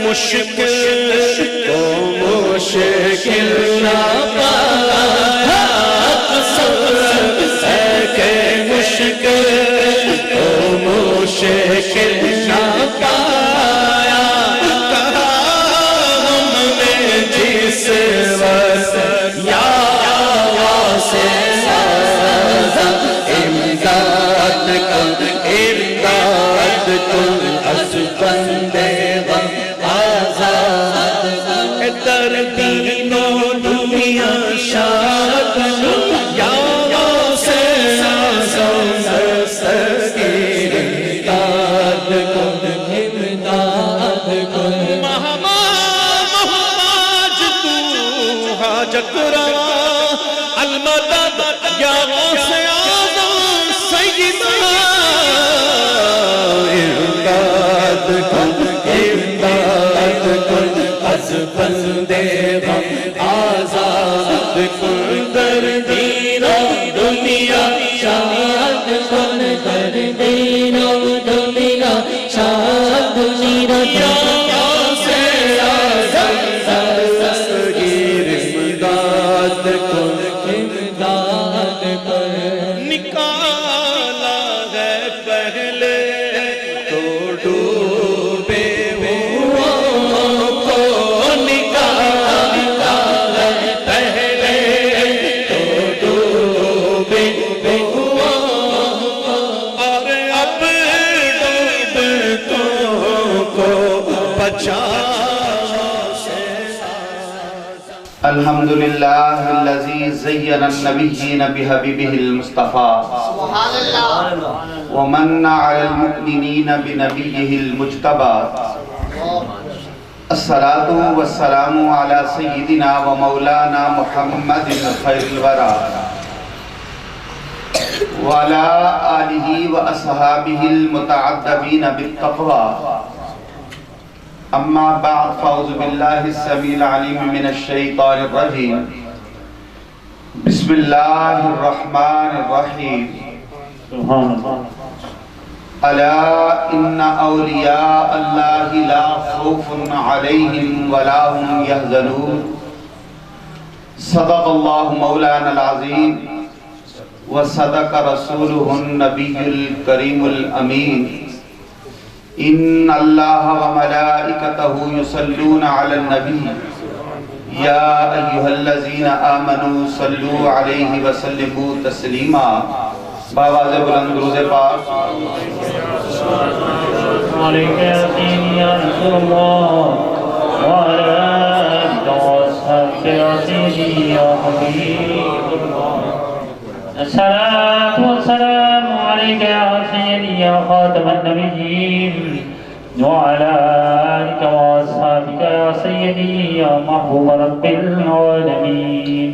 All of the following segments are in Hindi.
मुश्किल को मुश्किल ना पाया, के मुश्किल को मुश्किल ना पाया। कहा हमने जिस वक्त या से इमदाद कुल अस बंदे आजाद दर दीनो दुनिया शाद या से इमदाद कुल महमाज तू हाजत रवा अलमदद या से आज़म सय्यदा इमदाद कुल अस बंदे आजाद कुल दर दीनो दुनिया शाद कुल दर दीनो दुनिया शाद दुनिया से आज़म इमदाद कुल निकाला है पहले तो डूबे हुओं को, निकाला है पहले तो डूबे हुओं को, और अब डूबतों को बचा। अल्हम्दुलिल्लाहिल्लज़ी ज़य्यना अन्नबिय्यीन बिहबीबिहिल मुस्तफ़ा व मन्ना अलल मुमिनीन बिनबिय्यिहिल मुज्तबा। अस्सलातु वस्सलामु अला सय्यिदिना व मौलाना मुहम्मदिन खैरिल वरा व अला आलिहि व अस्हाबिहिल मुतअद्दिबीन बित्तक़वा। अम्मा बाद फ़अऊज़ु बिल्लाहि समील अलीम मिनश शैतानिर रजीम। बिस्मिल्लाहिर रहमानिर रहीम। अला इन्ना औलिया अल्लाहि ला खौफुन अलैहिम वला हुम यहज़नून। सदक़ल्लाहु मौलानल अज़ीम व सदक़ रसूलुहुन नबियुल करीमुल अमीन। इन्ना अल्लाह व मलाइकतहु युसल्लूना अलन नबी या अय्युहल्लज़ीना आमनू सल्लू अलैहि व सल्लिमू तस्लीमा। बावाज़ बुलंद दुरूद पाक। अलैका या रसूलल्लाह व अला आलिहि या हबीबल्लाह। अस्सलातु वस्सलामु अलैका या सय्यदी या खातमन नबिय्यीन व अला आलिका व अस्हाबिका या सय्यदी या महबूब रब्बिल आलमीन।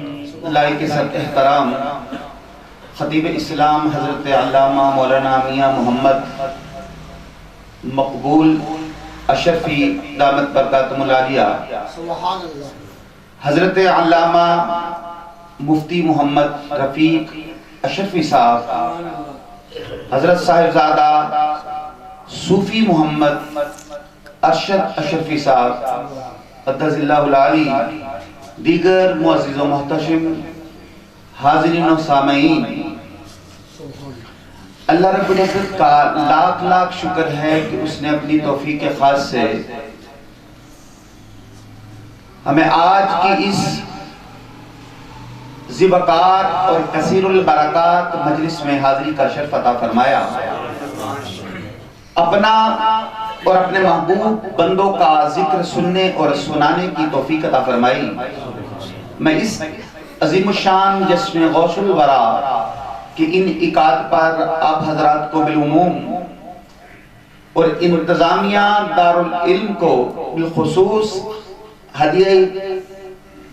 लाइक सब एहतराम खतीब इस्लाम हज़रत अल्लामा मौलाना मियां मोहम्मद मकबूल अशरफी दामत बरकातुहुल आलिया, हज़रत अल्लामा मुफ्ती मोहम्मद रफ़ीक अशरफी साहब, हज़रत साहिबजादा सूफी मोहम्मद अरशद अशरफी साहब अद्दज़िल्लाहुल आली, दीगर मुअज़्ज़िज़ व मुहतशिम हाज़रीन व सामईन, अल्लाह रब्बुल इज़्ज़त का लाख लाख शुक्र है कि उसने अपनी तौफीक खास से हमें आज की इस ज़िबकार और कसीरुल बरकात मजलिस में हाज़री का शर्फ अता फरमाया। अपना और अपने महबूब बंदों का जिक्र सुनने और सुनाने की तौफीक अता फरमाई। मैं इस अज़ीमुश्शान जश्न गौसुल वरा कि इन इकाद पर आप हजरात को बिलउमूम और इंतजामिया दारुल इल्म को बिलखुसूस हदिया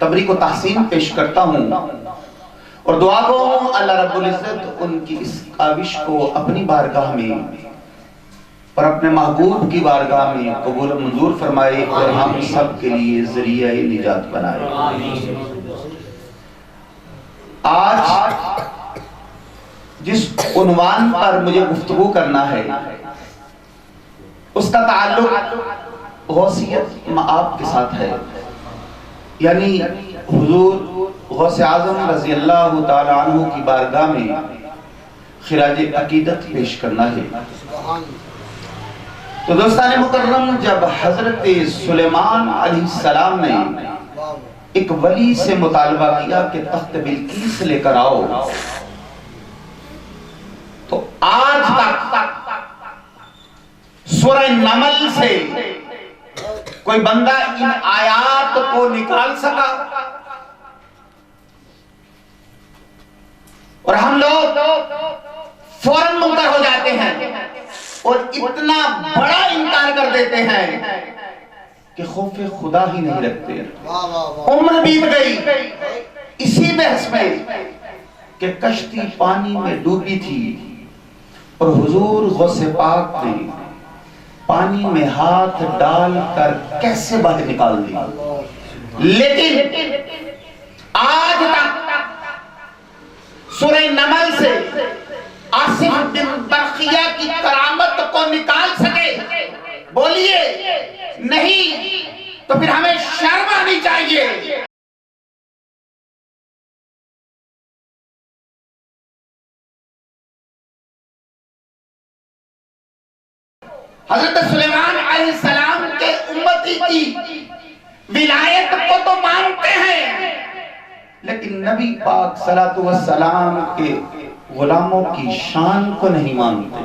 तबरीक व तहसीन पेश करता हूँ और दुआ को अल्लाह रब्बुल इज़्ज़त उनकी इस काविश को अपनी बारगाह में और अपने महबूब की बारगाह में कबूल मंजूर फरमाए और हम सब के लिए ज़रिया निजात बनाए। आज जिस उन्वान पर मुझे गुफ्तगू करना है उसका ताल्लुक गौसियत आपके साथ है, यानी हुजूर गौसे आज़म रज़ी अल्लाह तआला अन्हु की बारगाह में खिराज अकीदत पेश करना है। तो दोस्तान मुकर्रम, जब हजरत सुलेमान अलैहिस्सलाम ने एक वली से मुतालबा किया कि तख्त बिल्कीस लेकर आओ, तो आज तक सूरह नमल से कोई बंदा इन आयात को निकाल सका? और हम लोग फौरन मुनकर हो जाते हैं और इतना बड़ा इनकार कर देते हैं कि खौफे खुदा ही नहीं रखते। उम्र बीत गई इसी बहस में कि कश्ती पानी में डूबी थी और हुजूर गौसे पाक ने पानी में हाथ डालकर कैसे बाहर निकाल दी। लेकिन आज तक सूरह नमल से आसिफ बिन बरखिया की करामत को निकाल सके? बोलिए नहीं, तो फिर हमें शर्म आनी चाहिए। हजरत सुलेमान अलैहिस्सलाम के उम्मती की विलायत को तो मानते हैं, लेकिन नबी पाक सलातु वस्सलाम के गुलामों की शान को नहीं मानते।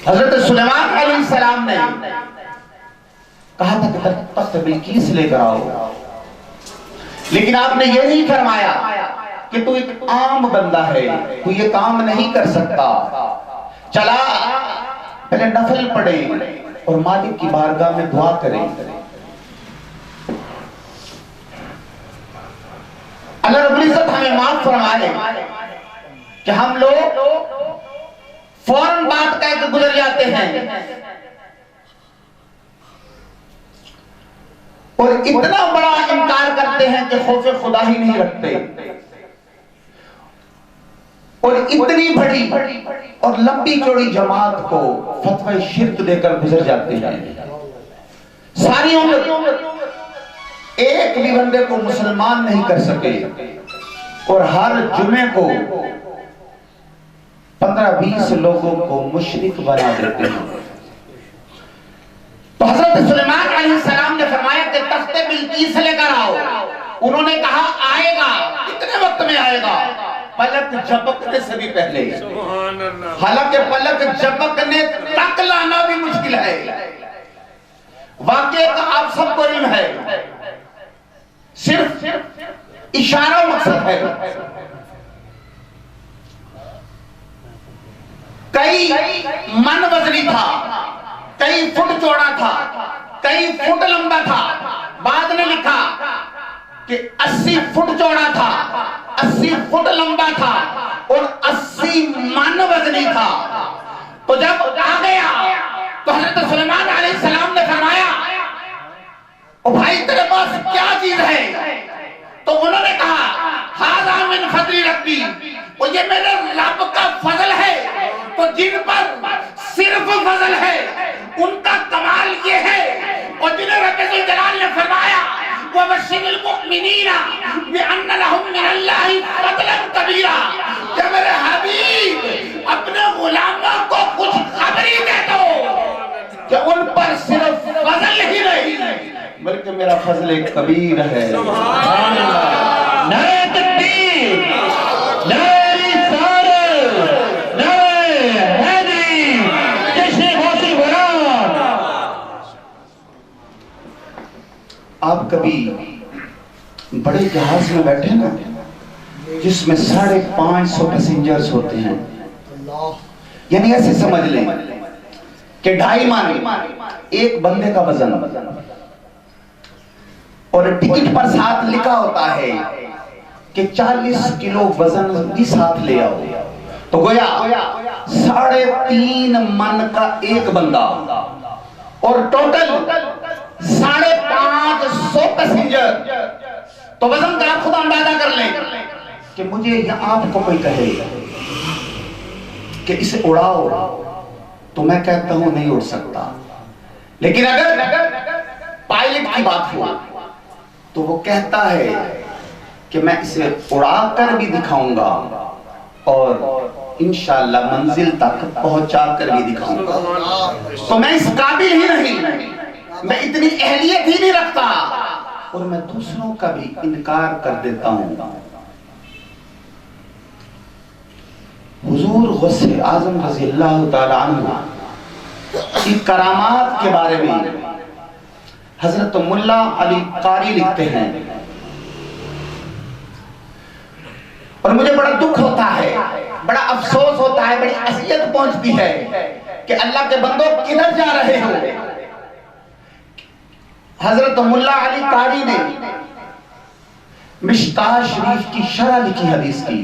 हजरत सुलेमान अलैहिस्सलाम ने कहा था कि तख्त बिल्कीस लेकर आओ, लेकिन आपने ये नहीं फरमाया कि तू एक आम बंदा है, तू ये काम नहीं कर सकता। चला पहले नफल पढ़े और मालिक की बारगाह में दुआ करें। अल्लाह रब्बुल इज्जत हमें माफ फरमाए कि हम लोग फौरन बात कह के गुजर जाते हैं और इतना बड़ा इनकार करते हैं कि खौफे खुदा ही नहीं रखते, और इतनी बड़ी और लंबी चौड़ी जमात को फतवा शिर्क देकर गुजर जाते हैं। सारी उम्र एक भी बंदे को मुसलमान नहीं कर सके और हर जुमे को 15-20 लोगों को मुशरिक बना देते हैं। तो हजरत सुलेमान अलैहिस्सलाम ने फरमाया कि तख्ते बिल्कीस लेकर आओ। उन्होंने कहा आएगा, कितने वक्त में आएगा? पलक झपकने से भी पहले। हालांकि पलक झपकने तक लाना भी मुश्किल है। वाकई का आप सबको इल्म है, सिर्फ इशारा मकसद है। कई मन वजनी था, कई फुट चौड़ा था, कई फुट लंबा था। बाद ने लिखा कि 80 फुट चौड़ा था, 80 फुट लंबा था और 80 मन वजनी था। तो जब आ गया तो हजरत सुलेमान अलैहिस्सलाम ने फरमाया, ओ भाई तेरे पास क्या चीज है? तो उन्होंने कहा हाज़ा मिन फज़ली रब्बी, और ये मेरे रब का फजल है। तो जिन पर सिर्फ फजल है उनका कमाल ये है, और जिन्हें रब्बुल जलाल ने फरमाया वबश्शिरिल मुमिनीना बिअन्ना लहुम मिनल्लाहि फज़लन कबीरा, कि मेरे हबीब अपने गुलामों को कुछ खबरी दे दो कि उन पर सिर्फ फजल ही नहीं बल्कि मेरा फजल कबीर है। सुभान अल्लाह। नारे तकबीर, नारे रिसालत, नारे हैदरी, जश्न गौसुल वरा। आप कभी बड़े जहाज में बैठे ना, जिसमें 550 पैसेंजर्स होते हैं, यानी ऐसे समझ लें कि 2.5 मन एक बंदे का वजन, और टिकट पर साथ लिखा होता है कि 40 किलो वजन भी साथ ले आओ। तो गोया 3.5 मन का एक बंदा और टोटल 550 पैसेंजर। तो वजन का आप खुद अंदाजा कर लें कि मुझे यहां आपको कोई कहे कि इसे उड़ाओ, तो मैं कहता हूं नहीं उड़ सकता। लेकिन अगर पायलट की बात हो तो वो कहता है कि मैं इसे उड़ा कर भी दिखाऊंगा और इंशाअल्लाह मंजिल तक पहुंचा कर भी दिखाऊंगा। तो मैं इस काबिल ही नहीं, मैं इतनी अहलियत ही नहीं रखता और मैं दूसरों का भी इनकार कर देता हूं। हुजूर गौसे आजम रज़ी अल्लाह ताला अन्हु की करामात के बारे में हजरत मुल्ला अली कारी लिखते हैं और मुझे बड़ा दुख होता है, बड़ा अफसोस होता है, बड़ी अज़ियत पहुंचती है कि अल्लाह के बंदों किधर जा रहे हो। हजरत मुल्ला अली कारी ने मिश्कात शरीफ की शरह लिखी हदीस की।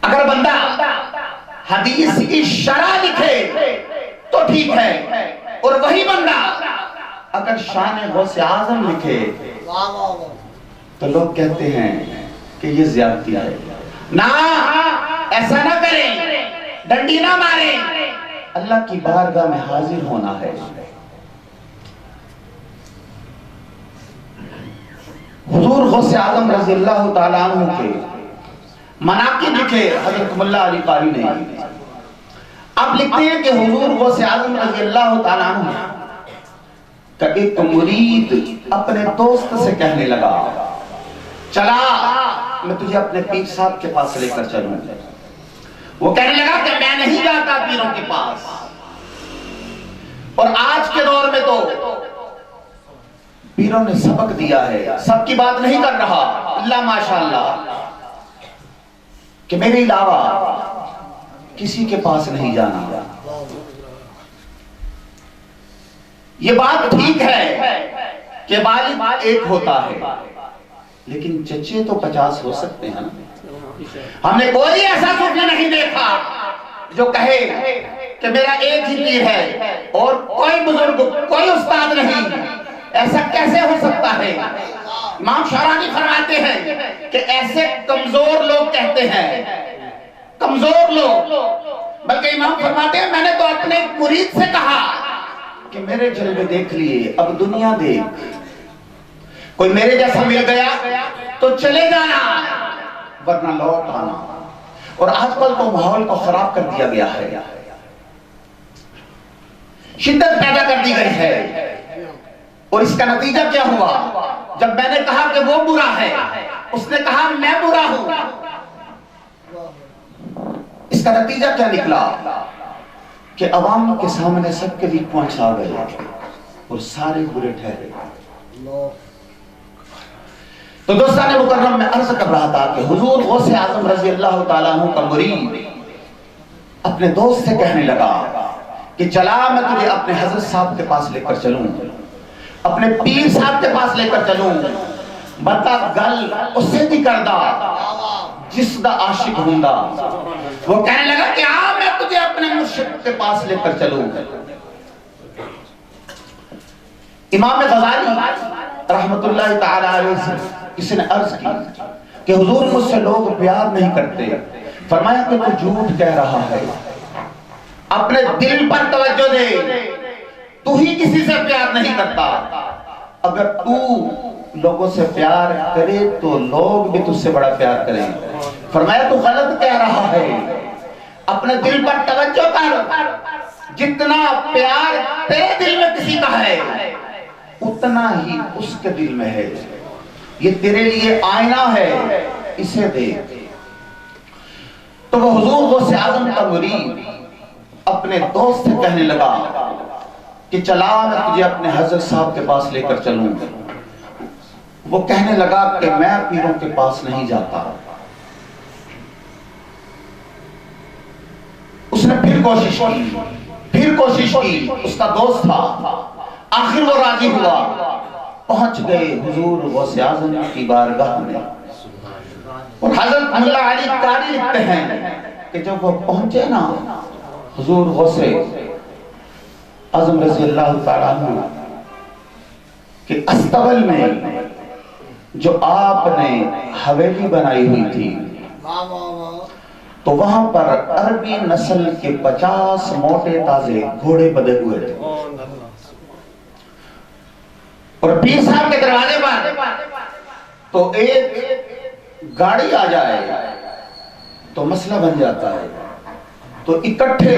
अगर बंदा हदीस की शरह लिखे तो ठीक है, और वही बंदा अगर शान गौसे आजम लिखे तो लोग कहते हैं कि ये ज्यादती है। ना, ऐसा ना करें, डंडी ना मारें, अल्लाह की बारगाह में हाजिर होना है। हुजूर गौसे आजम रज़ी अल्लाह ताला अन्हु के मनाकिब लिखे हजरत मुल्ला अली कारी ने। अब लिखते हैं कि हुजूर गौसे आजम रज़ी अल्लाह ताला अन्हु का एक मुरीद अपने दोस्त से कहने लगा, चला मैं तुझे अपने पीर साहब के पास लेकर चलूं। वो कहने लगा कि मैं नहीं जाता पीरों के पास। और आज के दौर में तो पीरों ने सबक दिया है, सबकी बात नहीं कर रहा, अल्लाह माशाअल्लाह, कि मेरे अलावा किसी के पास नहीं जाना। ये बात ठीक है कि वालिद एक होता है, लेकिन चचे तो 50 हो सकते हैं ना। हमने कोई ऐसा सूफी नहीं देखा जो कहे कि मेरा एक ही पीर है और कोई बुजुर्ग, कोई उस्ताद नहीं। ऐसा कैसे हो सकता है? इमाम शौरानी फरमाते हैं कि ऐसे कमजोर लोग कहते हैं, कमजोर लोग। बल्कि इमाम फरमाते हैं मैंने तो अपने मुरीद से कहा कि मेरे जलवे देख लिए, अब दुनिया देख। कोई मेरे जैसा मिल गया तो चले जाना, वरना लौट आना। और आजकल तो माहौल को खराब कर दिया गया है, शिद्दत पैदा कर दी गई है। और इसका नतीजा क्या हुआ? जब मैंने कहा कि वो बुरा है, उसने कहा मैं बुरा हूं। इसका नतीजा क्या निकला कि अवाम के सामने सबके वीक पॉइंट्स आ गए और सारे बुरे ठहरे। तो दोस्तान मुकर्रम में अर्ज कर रहा था कि हुजूर गौसे आजम रज़ी अल्लाह ताला अन्हु का मुरीद अपने दोस्त से कहने लगा कि चला मैं तुझे अपने हजरत साहब के पास लेकर चलूं, अपने पीर साहब के पास लेकर चलूं। बता गल उससे भी करदा जिसदा आशिक हुंदा। वो कहने लगा कि हाँ मैं तुझे अपने मुर्शिद के पास लेकर चलूं। इमाम गज़ाली रहमतुल्लाह ताला अलैहि इसने अर्ज की कि हुजूर मुझसे लोग प्यार नहीं करते। फरमाया कि तू झूठ कह रहा है, अपने दिल पर तवज्जो दे, तू ही किसी से प्यार नहीं करता। अगर तू लोगों से प्यार करे तो लोग भी तुझसे बड़ा प्यार करें। फरमाया तू गलत कह रहा है, अपने दिल पर तवज्जो कर। जितना प्यार तेरे दिल में किसी का है उतना ही उसके दिल में है। ये तेरे लिए आईना है, इसे देख। तो वो हुजूर गौसे आजम का मुरीद अपने दोस्त से कहने लगा कि चला मैं तुझे अपने हजरत साहब के पास लेकर चलूं। वो कहने लगा कि मैं पीरों के पास नहीं जाता। उसने फिर कोशिश की, उसका दोस्त था। आखिर वो राजी हुआ, पहुंच गए हुजूर गौसे आजम की बारगाह में। और हजरत मुल्ला अली कारी लिखते हैं कि जब वो पहुंचे ना हुजूर गौसे आजम रज़ी अल्लाह ताला अन्हु के अस्तबल में जो आपने हवेली बनाई हुई थी, तो वहां पर अरबी नस्ल के 50 मोटे ताजे घोड़े बंधे हुए थे। और पीर साहब के दरवाजे पर तो एक गाड़ी आ जाए तो मसला बन जाता है। तो इकट्ठे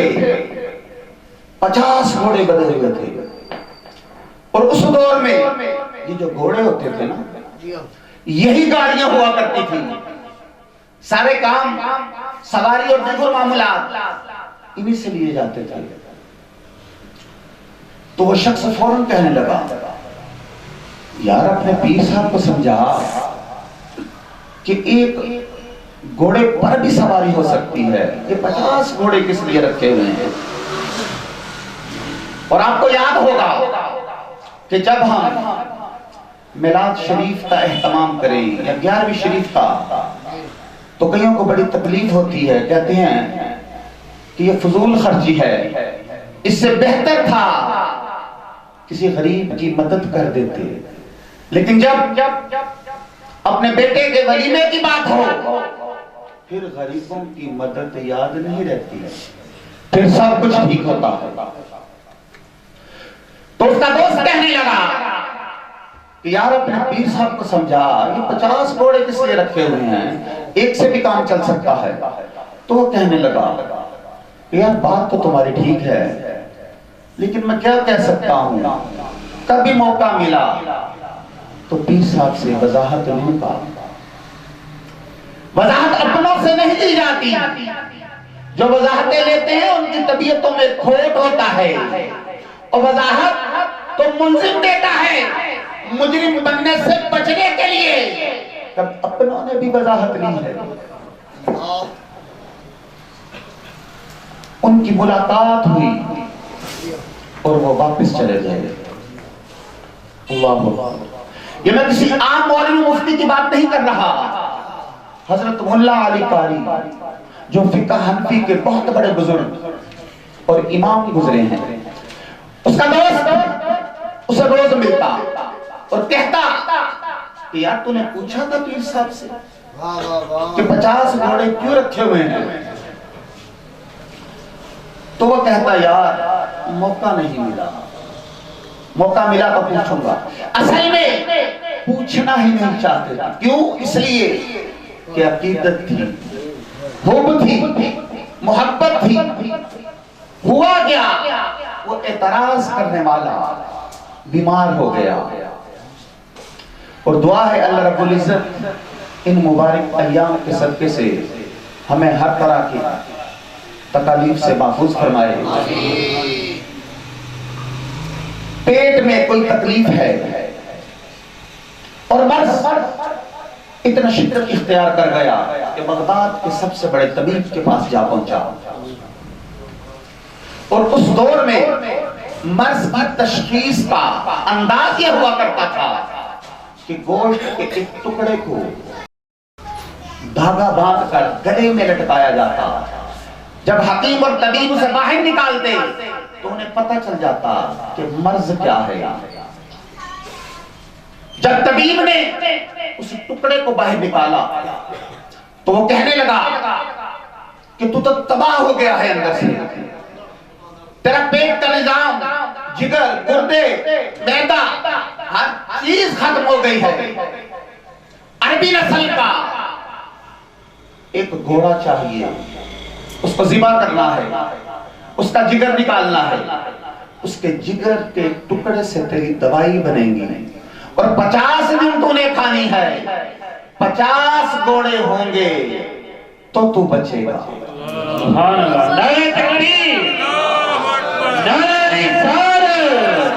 50 घोड़े बदले हुए थे। और उस दौर में ये जो घोड़े होते थे ना, यही गाड़ियां हुआ करती थी। सारे काम, सवारी और दिगर मामूलात इन्हीं से लिए जाते थे। तो वो शख्स फौरन कहने लगा, यार अपने पीर साहब को समझा कि एक घोड़े पर भी सवारी हो सकती है, ये 50 घोड़े किस लिए रखे हुए हैं। और आपको याद होगा कि जब हम मिलाद शरीफ का एहतमाम करें या 11वीं शरीफ का, तो कईयों को बड़ी तकलीफ होती है, कहते हैं कि ये फजूल खर्ची है, इससे बेहतर था किसी गरीब की मदद कर देते। लेकिन जब अपने बेटे के वलीमे की बात हो, फिर गरीबों की मदद याद नहीं रहती है, फिर सब कुछ ठीक होता है। तो उसका दोस्त कहने लगा कि यार अपने पीर साहब को समझा, ये 50 घोड़े किस लिए रखे हुए हैं, एक से भी काम चल सकता है। तो वो कहने लगा, यार बात तो तुम्हारी ठीक है, लेकिन मैं क्या कह सकता हूं, कभी मौका मिला तो पीर साहब से वजाहत लूंगा। वजाहत अपनों से नहीं दी जाती, जो वजाहतें लेते हैं उनकी तबीयतों में खोट होता है, और वजाहत तो मुल्जिम देता है मुजरिम बनने से बचने के लिए। तब अपनों ने भी वजाहत ली है। उनकी मुलाकात हुई और वो वापस चले गए। अल्लाह, ये मैं किसी आम मौलवी मुफ्ती की बात नहीं कर रहा। हजरत मुल्ला अली कारी, जो फिक़्ह हनफी के बहुत बड़े बुजुर्ग और इमाम गुजरे हैं, उसका दोस्त उसे रोज मिलता और कहता कि यार तूने पूछा था पीर साहब से कि 50 घोड़े क्यों रखे हुए हैं। तो वो कहता, यार मौका नहीं मिला, मौका मिला तो पूछूंगा। असल में पूछना ही नहीं चाहते थे। क्यों? इसलिए कि अकीदत थी, हुब थी, मोहब्बत थी। हुआ क्या, वो एतराज करने वाला बीमार हो गया। और दुआ है अल्लाह रब्बुल इज्जत इन मुबारक अय्याम के सदके से हमें हर तरह की तकलीफ से महफूज फरमाए। पेट में कोई तकलीफ है और मर्ज इतना शिद्दत इख्तियार कर गया कि बगदाद के सबसे बड़े तबीब के पास जा पहुंचा। और उस दौर में मर्ज की तशखीस का अंदाज यह हुआ करता था कि गोश्त के एक टुकड़े को धागा बांधकर गले में लटकाया जाता। जब हकीम और तबीब उसे बाहर निकालते तो उन्हें पता चल जाता कि मर्ज क्या है। जब तबीब ने उस टुकड़े को बाहर निकाला तो वो कहने लगा कि तू तो तबाह हो गया है अंदर से, तेरा पेट का निजाम, जिगर, गुर्दे, मैदा, हर चीज खत्म हो गई है। अरबी नस्ल का एक घोड़ा चाहिए, उसको ज़िबा करना है, उसका जिगर निकालना है, उसके जिगर के टुकड़े से तेरी दवाई बनेगी और 50 दिन तूने खानी है। 50 घोड़े होंगे तो तू बचेगा। सुभान अल्लाह। नारे तकबीर, नारे रिसालत,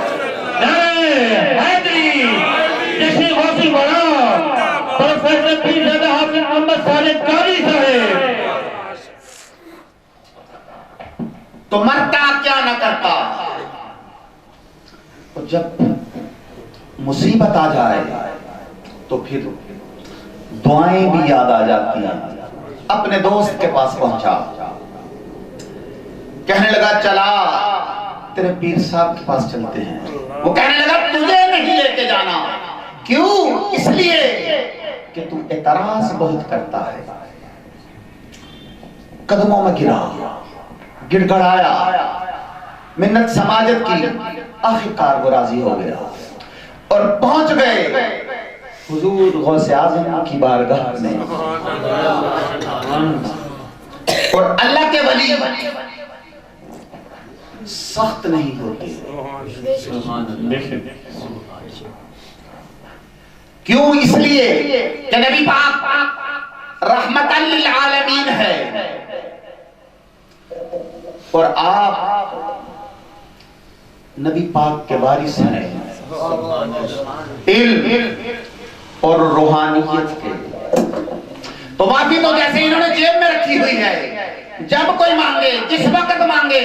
नारे हैदरी, जश्न गौसुल बरा, प्रोफेसर पीरजादा हाफिज अहमद सालिक कारी साहब। तो मरता क्या न करता। और जब मुसीबत आ जाए तो फिर दुआएं भी याद आ जाती हैं। अपने दोस्त के पास पहुंचा, कहने लगा चला तेरे पीर साहब के पास चलते हैं। वो कहने लगा तुझे नहीं लेके जाना। क्यों? इसलिए कि तू एतराज बहुत करता है। कदमों में गिरा, गिड़गड़ाया, मिन्नत समाजत की, आखिरकार वो राजी हो गया और पहुंच गए हुजूर गौसे आज़म की बारगाह में। और अल्लाह के वली सख्त नहीं होते। क्यों? इसलिए कि नबी पाक रहमतल लिल आलमीन है और आप नबी पाक के वारिस हैं, इल्म और रूहानियत के। तो माफी तो जैसे इन्होंने जेब में रखी हुई है, जब कोई मांगे, जिस वक्त मांगे,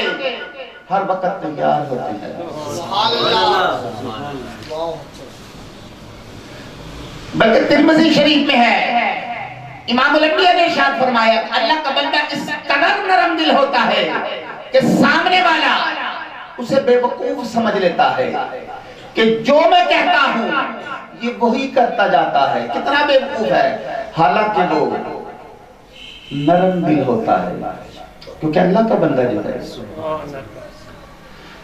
हर वक्त तैयार होते हैं। बल्कि तिरमिज़ी शरीफ में है, इमाम अल-अंबिया ने इरशाद फरमाया, अल्लाह का बंदा इस कदर नरम दिल होता है कि सामने वाला उसे बेवकूफ समझ लेता है कि जो मैं कहता हूं ये वही करता जाता है। कितना बेवकूफ है, हालांकि वो नरम दिल होता है क्योंकि अल्लाह का बंदा जो है।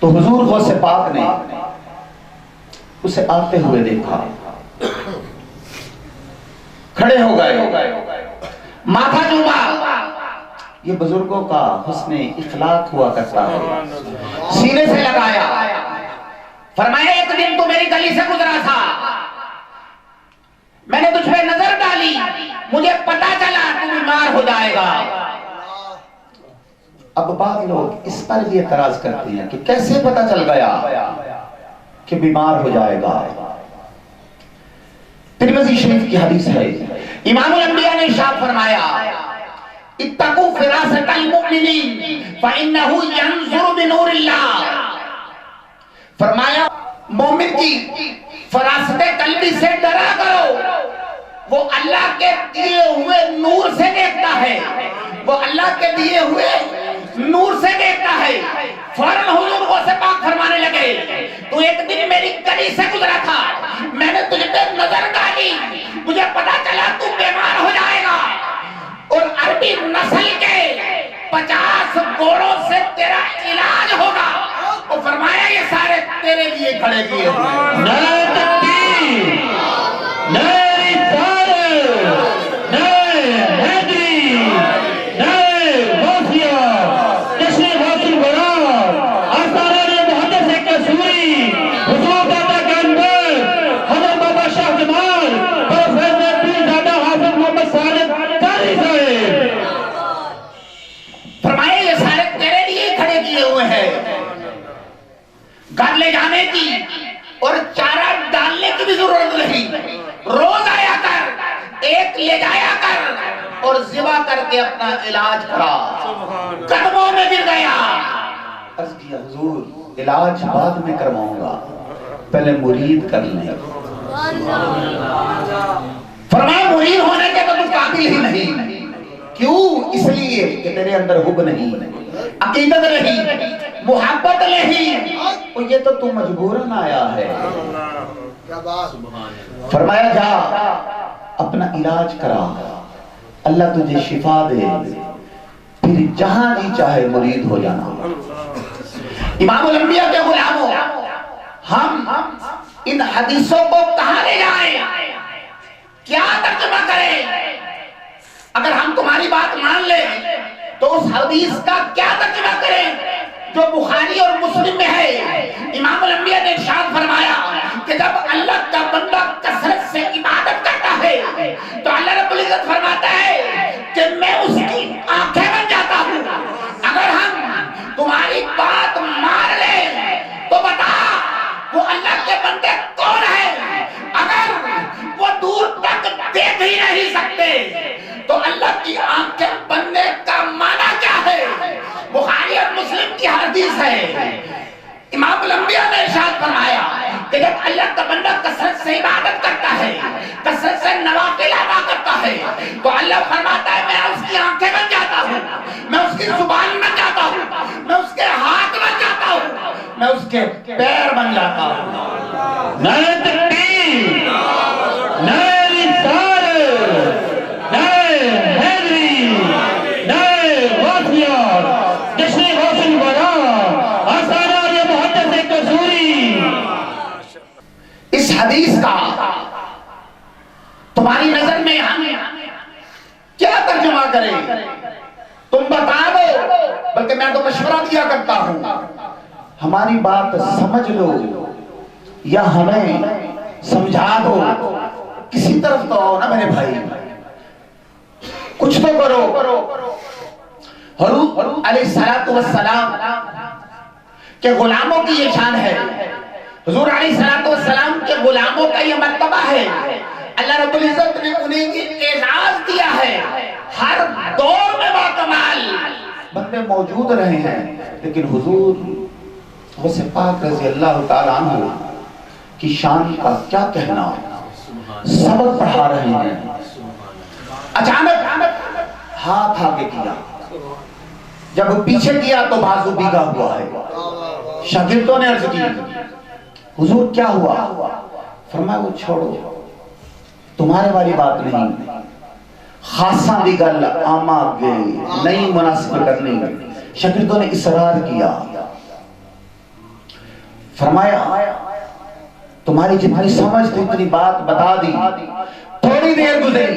तो हुजूर गौसे पाक ने उसे आते हुए देखा, खड़े हो गए, माथा चूमा। ये बुजुर्गों का हुस्ने इखलाक हुआ करता है। सीने से लगाया, फरमाया एक दिन तू मेरी गली से गुजरा था, मैंने तुझ पे नजर डाली, मुझे पता चला तू बीमार हो जाएगा। अब बाद लोग इस पर भी एतराज करते हैं कि कैसे पता चल गया कि बीमार हो जाएगा। तिरमिज़ी शरीफ की हदीस है, इमाम अल-अंबिया ने इरशाद फरमाया, इत्तकू फिरासतल मुमिनीन फइन्नहु यंजुरु बिनूरिल्लाह। फरमाया मोमिन की फरासते कल्बी से डरा करो, वो अल्लाह के दिए हुए नूर से देखता है, वो अल्लाह के दिए हुए नूर से देखता है। फौरन हुजूर गौसे पाक फरमाने लगे, तू एक दिन मेरी गली से गुजरा था, मैंने तुझे पे नजर डाली, मुझे पता चला तू बीमार हो जाएगा और अरबी नस्ल के 50 घोड़ों से तेरा इलाज होगा। और फरमाया ये सारे तेरे लिए खड़े किए घर ले जाने की और चारा डालने की भी जरूरत नहीं, रोज आया कर, एक ले जाया कर और ज़िबा करके अपना इलाज करा। कदमों में गिर गया, अर्ज़ किया हुजूर इलाज बाद में करवाऊंगा, पहले मुरीद कर लें। फरमाया मुरीद होने के तो तू काबिल ही नहीं। क्यों? इसलिए कि तेरे अंदर हुब नहीं, अकीदत नहीं, मोहब्बत नहीं, और ये तो तू मजबूरन आया है। फरमाया जा अपना इलाज करा, अल्लाह तुझे शिफा दे, फिर जहां जी चाहे मुरीद हो जाना। इमाम अल-अंबिया के गुलामों, हम इन हदीसों को कहां ले जाएं, क्या तर्जुमा करें? अगर हम तुम्हारी बात मान ले तो उस हदीस का क्या तर्जुमा करें जो बुखारी और मुस्लिम में है? इमाम अल-अंबिया ने इरशाद फरमाया कि जब अल्लाह का बंदा कसरत से इबादत करता है तो अल्लाह रब्बुल इज्जत फरमाता है कि मैं उसकी आंखें बन जाता हूँ। अगर हम तुम्हारी बात मान ले तो बता वो अल्लाह के बंदे कौन है? अगर वो दूर तक देख ही नहीं सकते तो अल्लाह की आंखें बनने का माना क्या है? बुखारी और मुस्लिम की हदीस है। इमाम अल-अंबिया ने इरशाद फरमाया कि जब अल्लाह का बंदा कसरत से इबादत करता है, कसरत से नवाफिल अदा करता है, तो अल्लाह फरमाता है मैं उसकी आंखें बन जाता हूँ, मैं उसकी जुबान बन जाता हूँ, मैं उसके हाथ बन जाता हूँ, मैं उसके पैर बन जाता हूँ। नारे तकबीर, नारे रिसालत, नारे हैदरी, नारे वासिया, जश्न गौसुल वरा, आसाना ये मुहद्दिस कसूरी। इस हदीस का तुम्हारी नजर में हम क्या तर्जुमा करें? तुम बता दो, बल्कि मैं तो मशवरा दिया करता हूं, हमारी बात समझ लो या हमें समझा दो। किसी तरफ तो आओ ना मेरे भाई, कुछ तो करो। हुजूर अलैहिस्सलातु वस्सलाम के गुलामों की ये शान है, हुजूर अलैहिस्सलातु वस्सलाम के गुलामों का ये मर्तबा है। अल्लाह रब्बुल इज्जत ने उन्हें एजाज दिया है। हर दौर में बाकमाल बंदे मौजूद रहे हैं, लेकिन हुजूर गौसे पाक रज़ी अल्लाह ताला अन्हु की शान का क्या कहना, सबक पढ़ा रहे हैं। अचानक हाथ आगे किया, जब पीछे किया तो बाजू भीगा हुआ है। शागिर्दों ने अर्ज की, हुजूर क्या हुआ? फरमाया वो छोड़ो, तुम्हारे वाली बात नहीं, खासा दी गल आमा अगे नहीं मुनासिब करनी। शागिर्दों ने इसरार किया, फरमाया तुम्हारी जितनी समझ थी उतनी बात बता दी। थोड़ी देर गुजरी,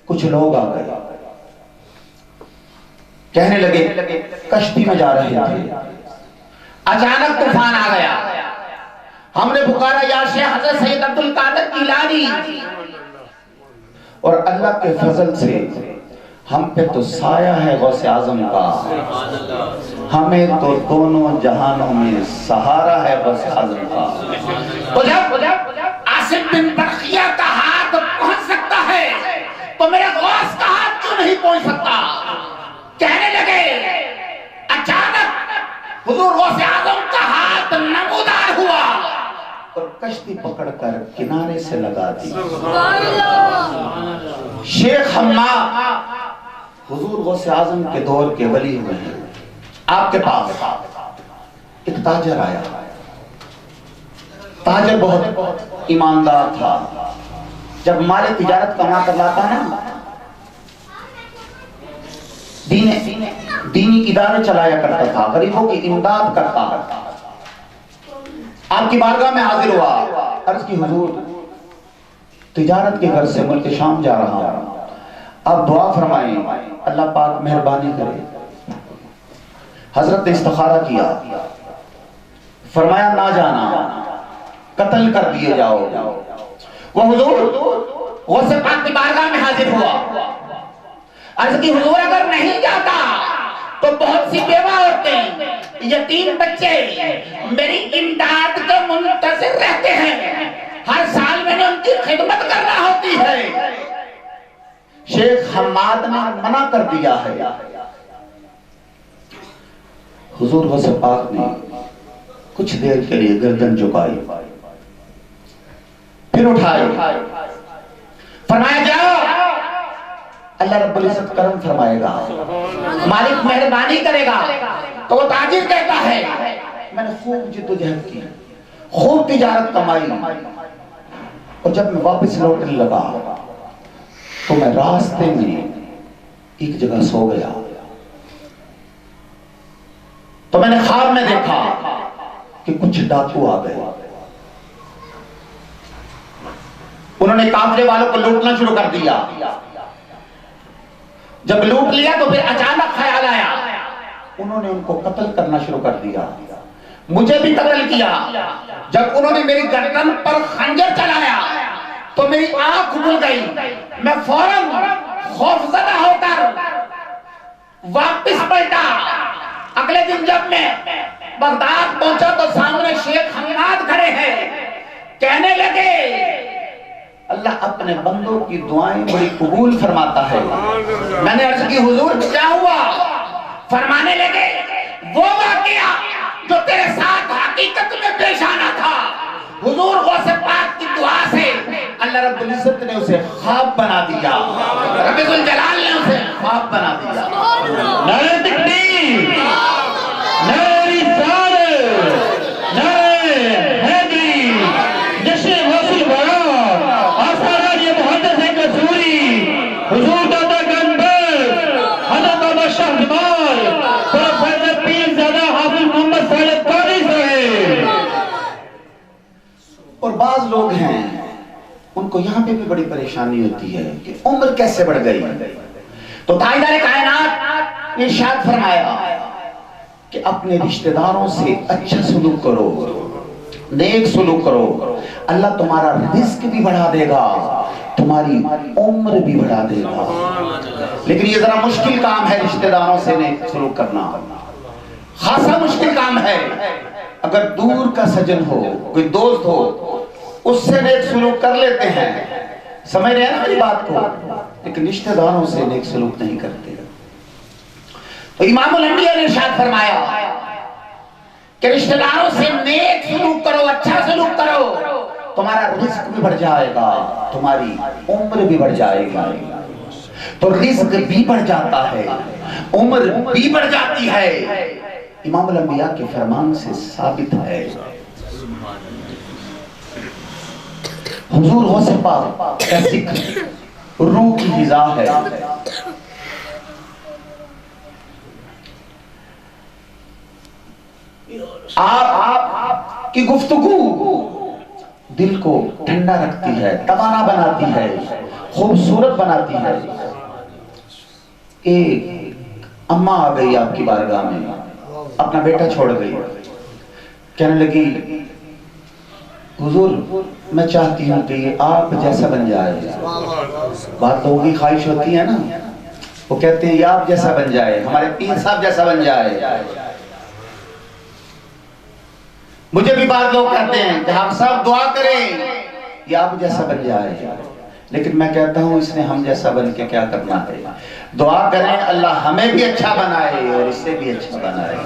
कुछ लोग आ गए, कहने लगे कश्ती में जा रहे थे, अचानक तूफान आ गया, हमने पुकारा या शेख हजरत सैयद अब्दुल कादिर गिलानी, और अल्लाह के फजल से हम पे तो साया है गौसे आजम का, हमें तो दोनों जहानों में सहारा है गौसे आजम का। तो जब आसिफ बिन बरखिया का हाथ पहुंच सकता है तो मेरे गौस का हाथ क्यों नहीं पहुंच सकता? कहने लगे, अचानक हुजूर गौसे आजम का हाथ नमूदार हुआ और कश्ती पकड़कर किनारे से लगा दी। शेख हम्मा हुजूर गौसे आजम के दौर के वली हुए हैं। आपके पास एक ताजर आया, ताजर बहुत ईमानदार था। जब माल तिजारत कमा कर लाता ना, दीनी इदारे चलाया करता था, गरीबों की इमदाद करता। आपकी बारगाह में हाजिर हुआ, अर्ज की हुजूर तिजारत के घर से मुल्क शाम जा रहा हूं, आप दुआ फरमाएं अल्लाह पाक मेहरबानी करे। हजरत ने इस्तिखारा किया, फरमाया ना जाना, कत्ल कर दिए जाओ। वो हुजूर गौसे पाक की बारगाह में हाजिर हुआ, अर्ज की हुजूर अगर नहीं जाता तो बहुत सी बेवा औरतें, यतीम बच्चे मेरी इमदाद के मुंतज़िर रहते हैं, हर साल मैंने उनकी खिदमत करना होती है। शेख हम्माद ने मना कर दिया है। हुजूर गौसे पाक ने कुछ देर के लिए गर्दन झुकाई, फिर उठाए, फरमाया जाओ, अल्लाह रब्बुल इज्जत करम फरमाएगा, मालिक मेहरबानी करेगा। तो वो ताजिर कहता है मैंने खूब जिद्दोजहद की, खूब तिजारत कमाई, और जब मैं वापस लौटने लगा तो मैं रास्ते में एक जगह सो गया। तो मैंने ख्वाब में देखा कि कुछ डाकू आ गए, उन्होंने काफिले वालों को लूटना शुरू कर दिया। जब लूट लिया तो फिर अचानक ख्याल आया, उन्होंने उनको कत्ल करना शुरू कर दिया, मुझे भी कत्ल किया। जब उन्होंने मेरी गर्दन पर खंजर चलाया तो मेरी आंख खुल गई, मैं फौरन खौफजदा होकर वापस पलटा। अगले दिन जब मैं बगदाद पहुंचा तो सामने शेख हम्माद खड़े हैं, कहने लगे अल्लाह अपने बंदों की दुआएं बड़ी कबूल फरमाता है। मैंने अर्ज की हुजूर क्या हुआ? फरमाने लगे वो वाकया जो तेरे साथ हकीकत में पेश आना था, हुजूर गौसे पाक की दुआ से अल्लाह रब्बुल इज्जत ने उसे ख्वाब बना दिया, रब्बुल जलाल ने उसे ख्वाब बना दिया। नारे तकबीर, नारे रिसालत, नारे हैदरी, जश्न गौसुल बरा, आसारान ये मुहद्दिस कसूरी, हुजूर दादा गनबर, हज़रत बाबा शाह जमाल, प्रोफेसर पीरज़ादा हाफिज मोहम्मद सालिक कादरी साहब। और बाज लोग हैं उनको यहाँ पे भी बड़ी परेशानी होती है कि उम्र कैसे बढ़ गई। तो ताईदार कायनात ने इरशाद फरमाया कि अपने रिश्तेदारों से अच्छा सलूक करो, नेक सलूक करो, अल्लाह तुम्हारा रिस्क भी बढ़ा देगा, तुम्हारी उम्र भी बढ़ा देगा। लेकिन ये जरा मुश्किल काम है, रिश्तेदारों से नेक सलूक करना खासा मुश्किल काम है। अगर दूर का सजन हो, कोई दोस्त हो, उससे नेक सलूक कर लेते हैं, समझ रहे हैं ना मेरी बात को, लेकिन रिश्तेदारों से नेक सलूक नहीं करते। तो इमामुल अंबिया ने इरशाद फरमाया कि रिश्तेदारों से नेक सलूक करो, अच्छा सलूक करो, तुम्हारा रिस्क भी बढ़ जाएगा, तुम्हारी उम्र भी बढ़ जाएगी। तो रिस्क भी बढ़ जाता है, उम्र भी बढ़ जाती है, इमामुल अंबिया के फरमान से साबित है। हुजूर गौसे पाक का जिक्र रूह की ग़िज़ा है। आप की गुफ्तगू दिल को ठंडा रखती है, तवाना बनाती है, खूबसूरत बनाती है। एक अम्मा आ गई आपकी बारगाह में, अपना बेटा छोड़ गई, कहने लगी हुजूर मैं चाहती हूँ कि आप जैसा बन जाए। बात लोगों की ख्वाहिश होती है ना, वो कहते हैं ये आप जैसा बन जाए, हमारे पीर साहब जैसा बन जाए। मुझे भी बात लोग कहते हैं कि हम सब दुआ करें ये आप जैसा बन जाए, लेकिन मैं कहता हूँ इसने हम जैसा बन के क्या करना है। दुआ करें अल्लाह हमें भी अच्छा बनाए और इसे भी अच्छा बनाए।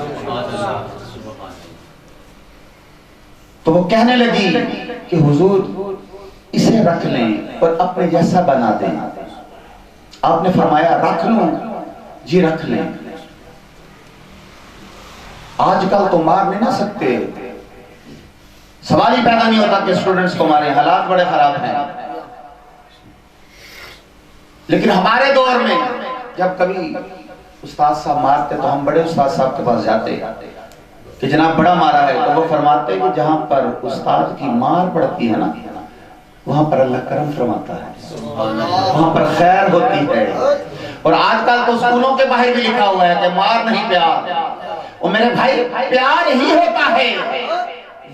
तो वो कहने लगी कि हुजूर इसे रख लें और अपने जैसा बना दें। आपने फरमाया रख लूं? जी रख लें। आजकल तो मार नहीं ना सकते, सवाल ही पैदा नहीं होता कि स्टूडेंट्स को मारे, हालात बड़े खराब हैं। लेकिन हमारे दौर में जब कभी उस्ताद साहब मारते तो हम बड़े उस्ताद साहब के पास जाते कि जनाब बड़ा मारा है, तो वो फरमाते कि जहां पर उस्ताद की मार पड़ती है ना, वहां पर अल्लाह करम फरमाता है, वहां पर खैर होती है। और आजकल तो स्कूलों के बाहर भी लिखा हुआ है कि मार नहीं प्यार। और मेरे भाई प्यार ही होता है,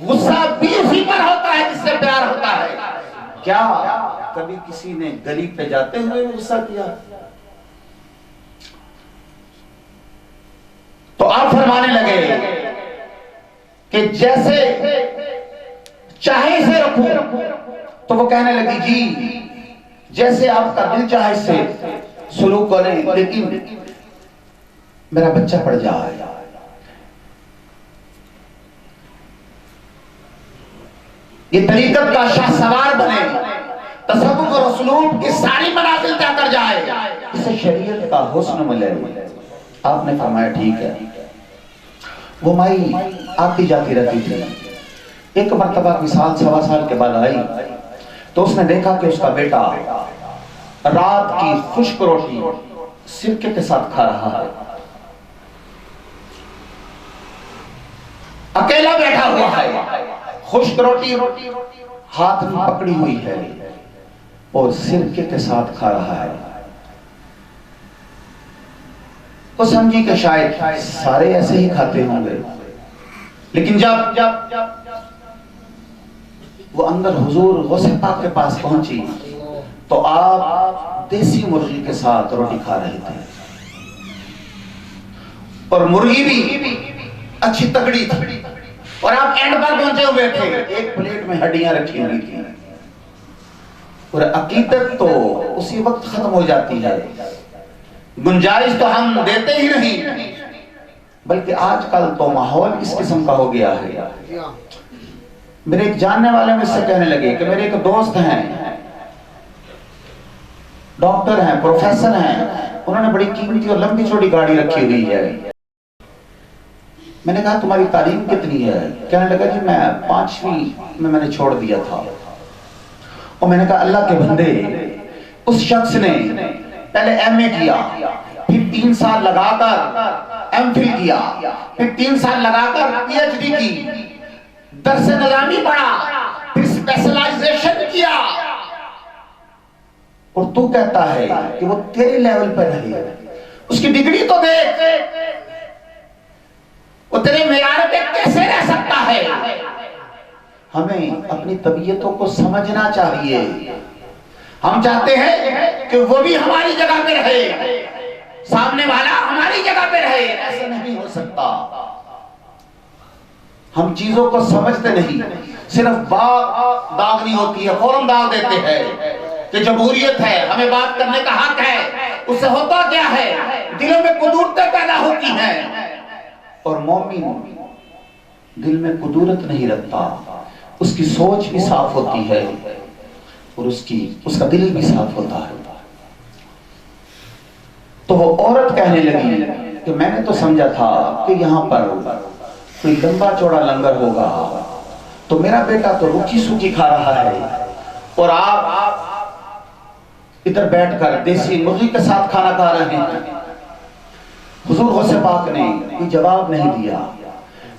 गुस्सा भी उसी पर होता है जिससे प्यार होता है। क्या कभी किसी ने गली पे जाते हुए गुस्सा किया? तो आप फरमाने लगे कि जैसे चाहे से रखूं, तो वो कहने लगी जी जैसे आपका दिल चाहे से सुलूक करें, लेकिन मेरा बच्चा पड़ जाए। ये तरीकत का शाहसवार बने, तसव्वुफ और उसलूब की सारी मनाजिल तय कर जाए, इसे शरीयत का हुस्न मिले। आपने फरमाया ठीक है। वो माई आती जाती रहती थी। एक मर्तबा की साल सवा साल के बाद आई तो उसने देखा कि उसका बेटा रात की खुश्क रोटी सिरके के साथ खा रहा है, अकेला बैठा हुआ है, खुश्क रोटी हाथ में पकड़ी हुई है और सिरके के साथ खा रहा है। तो समझी कि शायद सारे ऐसे ही खाते होंगे। लेकिन जब वो अंदर हुजूर गौसे पाक के पास पहुंची तो आप देसी मुर्गी के साथ रोटी खा रहे थे और मुर्गी भी अच्छी तगड़ी थी और आप एंड पर पहुंचे हुए थे। एक प्लेट में हड्डियां रखी हुई थी और अकीदत तो उसी वक्त खत्म हो जाती है। गुंजाइश तो हम देते ही नहीं, बल्कि आजकल तो माहौल इस किस्म का हो गया है। मेरे एक जानने वाले मुझसे कहने लगे कि मेरे एक दोस्त हैं, डॉक्टर हैं, प्रोफेसर हैं, उन्होंने बड़ी कीमती और लंबी चौड़ी गाड़ी रखी हुई है। मैंने कहा तुम्हारी तालीम कितनी है? कहने लगा जी मैं 5वीं में मैंने छोड़ दिया था। और मैंने कहा अल्लाह के बंदे, उस शख्स ने पहले एमए किया, फिर 3 साल लगाकर एमफिल किया, फिर 3 साल लगाकर पीएचडी की, दर्स निज़ामी पढ़ा, फिर स्पेशलाइजेशन किया और तू कहता है कि वो तेरे लेवल पर रहे। उसकी डिग्री तो देख, वो तेरे मेयार पे कैसे रह सकता है। हमें अपनी तबीयतों को समझना चाहिए। हम चाहते हैं कि वो भी हमारी जगह पे रहे, सामने वाला हमारी जगह पे रहे। ऐसा नहीं हो सकता। हम चीजों को समझते नहीं, सिर्फ बात दागनी होती है, फौरन दाग देते हैं कि जमहूरियत है, हमें बात करने का हक है। उससे होता क्या है, दिलों में कुदूरतें पैदा होती हैं और मोमिन दिल में कुदूरत नहीं रखता। उसकी सोच भी साफ होती है और उसका दिल भी साफ होता है। तो वो औरत कहने लगी कि मैंने तो समझा था कि यहाँ पर कोई लंबा चौड़ा लंगर होगा, तो मेरा बेटा तो रूखी सूखी खा रहा है और आप इधर बैठकर देसी मुर्गी के साथ खाना खा रहे हैं। हुजूर गौसे पाक ने कोई जवाब नहीं दिया,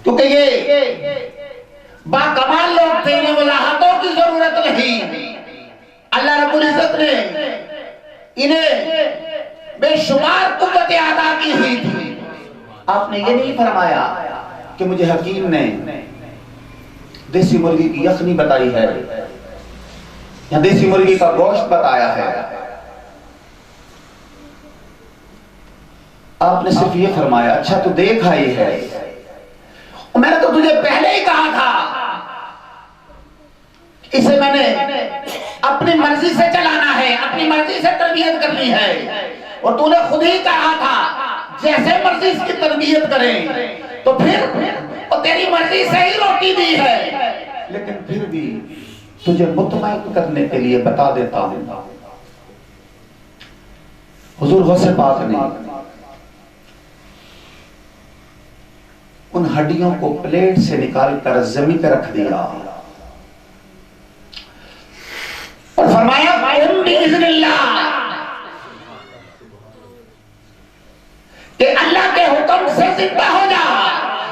क्योंकि ये बाकमाल लोग थे, इन्हें वजाहतों की जरूरत नहीं। अल्लाह रब्बुल इज्जत ने इन्हें बेशुमार कुव्वतें अता की हुई थी। आपने ये नहीं फरमाया कि मुझे हकीम ने देसी मुर्गी की यखनी बताई है या देसी मुर्गी का गोश्त बताया है। आपने सिर्फ ये फरमाया अच्छा तू देख आई है, मैंने तो तुझे पहले ही कहा था इसे मैंने अपनी मर्जी से चलाना है, अपनी मर्जी से तरबियत करनी है। और तूने खुद ही कहा था जैसे मर्जी इसकी तरबियत करें, तो फिर तो तेरी मर्जी से ही रोटी दी है। लेकिन फिर भी तुझे मुतमईन करने के लिए बता देता हूं, हुजूर गौसे पाक ने उन हड्डियों को प्लेट से निकालकर जमीन पर रख दिया और फरमाया कि अल्लाह के हुक्म से जिंदा हो जा।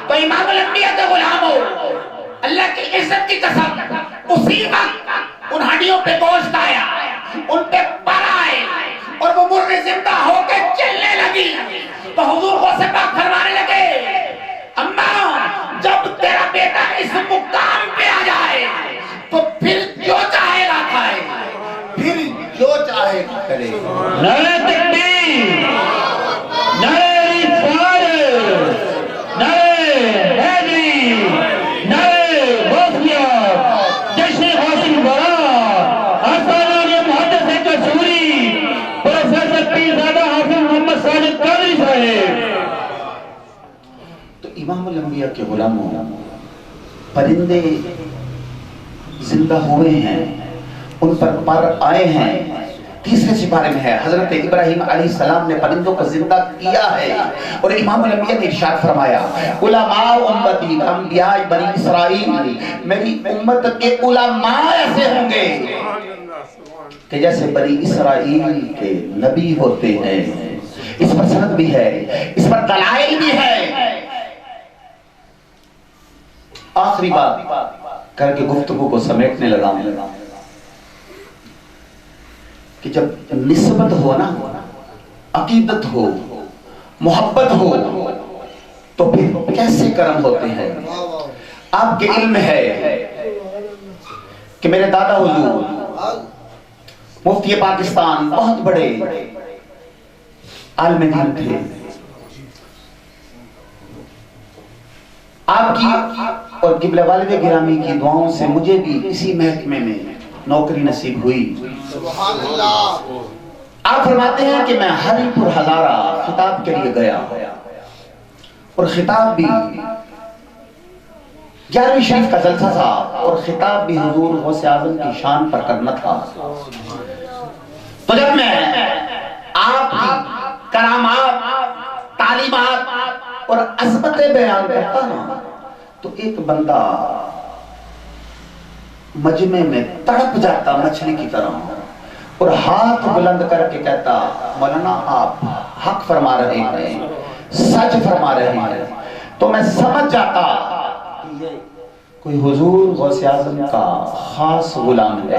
तो इमाम अल-अंबिया के गुलाम हो, अल्लाह की इज्जत की कसम उसी वक्त उन हड्डियों पे गोश्त आया, उन पे पर आए और वो मुर्गी जिंदा होकर चलने लगी। तो हुजूर गौसे पाक फरमाने लगे अम्मा जब तेरा बेटा इस मुकाम पे आ जाए तो फिर जो चाहेगा खाए, फिर जो चाहेगा करे। नारे तकबीर, नारे रिसालत, नारे हैदरी, नारे गौसिया, जश्न गौसिल बरा, आसानान मुहद्दिस कसूरी, प्रोफेसर पीरजादा हाफिज मोहम्मद साजिद कादरी साहब। इमाम अल-अंबिया के गुलामों, परिंदे जिंदा हुए हैं, उन पर आए हैं। तीसरे सिपारे में है हजरत इब्राहिम अलैहिस्सलाम ने परिंदों को जिंदा किया है। और इमाम अल-अंबिया ने इरशाद फरमाया उलमा उम्मती अंबिया बनी इसराइल, मेरी उम्मत के उलमा ऐसे होंगे कि जैसे बनी इसराइल के नबी होते हैं। इस पर सनद भी है, इस पर दलाइल भी है। आखिरी बात करके गुफ्तगू को समेटने लगा कि जब निस्बत हो ना, अकीदत हो, मोहब्बत हो, तो फिर कैसे कर्म होते हैं। आपके इल्म है कि मेरे दादा हुजूर मुफ्ती पाकिस्तान बहुत बड़े आलिम दीन थे। आपकी और क़िबला वालिद गिरामी की दुआओं से मुझे भी इसी महकमे में नौकरी नसीब हुई। आप फरमाते हैं कि मैं हरीपुर हजारा खिताब के लिए गया और खिताब भी 11वीं शरीफ का जलसा था और खिताब भी हुजूर गौसे आज़म की शान पर करना था। तो जब मैं आपकी करामात, तालीमात और अज़मतें बयान करता ना, तो एक बंदा मजमे में तड़प जाता मछली की तरह और हाथ बुलंद करके कहता मौलाना आप हक फरमा रहे हैं, सच फरमा रहे हैं। तो मैं समझ जाता कि ये कोई हुजूर गौसे आज़म का खास गुलाम है।